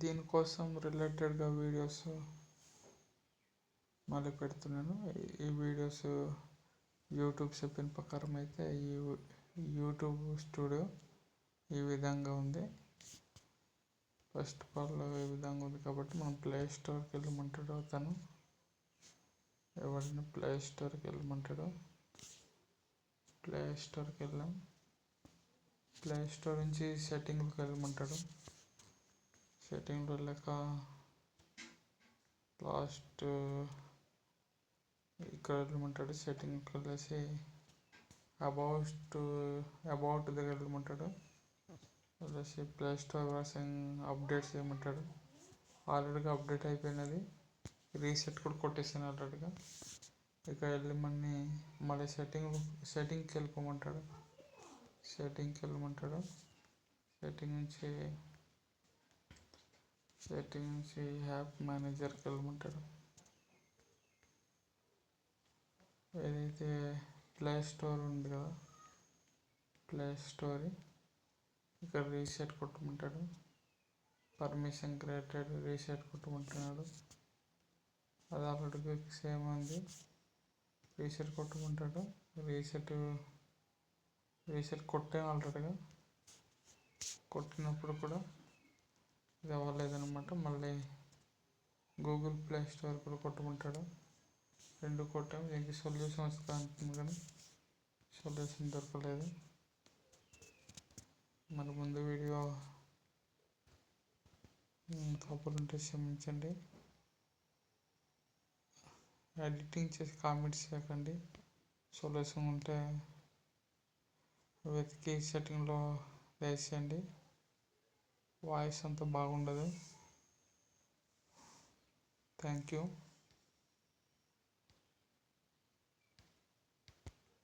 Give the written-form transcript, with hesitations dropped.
దీనికోసం రిలేటెడ్గా వీడియోస్ మళ్ళీ పెడుతున్నాను. ఈ వీడియోస్ యూట్యూబ్ చెప్పిన ప్రకారం అయితే ఈ యూట్యూబ్ స్టూడియో ఈ విధంగా ఉంది. ఫస్ట్ ఆఫ్ ఆల్ ఈ విధంగా ఉంది కాబట్టి మనం ప్లే స్టోర్కి వెళ్ళమంటాడు. అతను ఎవరైనా ప్లే స్టోర్కి వెళ్ళమంటాడు. ప్లే స్టోర్కి వెళ్ళాం. ప్లే స్టోర్ నుంచి సెట్టింగ్కి వెళ్ళమంటాడు. సెట్టింగ్లో వెళ్ళాక లాస్ట్ ఇక్కడ వెళ్ళమంటాడు. సెట్టింగ్కి వెళ్ళేసి అబౌట్ దగ్గర వెళ్ళమంటాడు. వెళ్ళేసి ప్లే స్టోర్ వర్షన్ అప్డేట్స్ చేయమంటాడు. ఆల్రెడీగా అప్డేట్ అయిపోయినది. రీసెట్ కూడా కొట్టేసాను ఆల్రెడీగా. ఇక వెళ్ళి మళ్ళీ సెట్టింగ్కి వెళ్ళిపోమంటాడు. సెట్టింగ్ నుంచి యాప్ మేనేజర్కి వెళ్ళమంటాడు. ఏదైతే ప్లే స్టోర్ ఉంది కదా, ప్లే స్టోర్ ఇక్కడ రీసెట్ కొట్టమంటాడు. పర్మిషన్ గ్రాంటెడ్ రీసెట్ కొట్టమంటున్నాడు. అది ఆల్రెడీ సేమ్ ఉంది. రీసెట్ కొట్టమంటాడు. రీసెట్ కొట్టాను ఆల్రెడీగా. కొట్టినప్పుడు కూడా ఇది అవ్వలేదన్నమాట. మళ్ళీ గూగుల్ ప్లే స్టోర్ కూడా కొట్టమంటాడు. 2 కొట్టాము. దీనికి సొల్యూషన్ వస్తుంది అంటుంది కానీ సొల్యూషన్ దొరకలేదు. మరి ముందు వీడియో తప్పులుంటే క్షమించండి. ఎడిటింగ్ చేసి కామెంట్స్ చేయకండి. సొల్యూషన్ ఉంటే వెతికి సెట్టింగ్లో వేసేయండి. వాయిస్ అంత బాగుండదు. Thank you.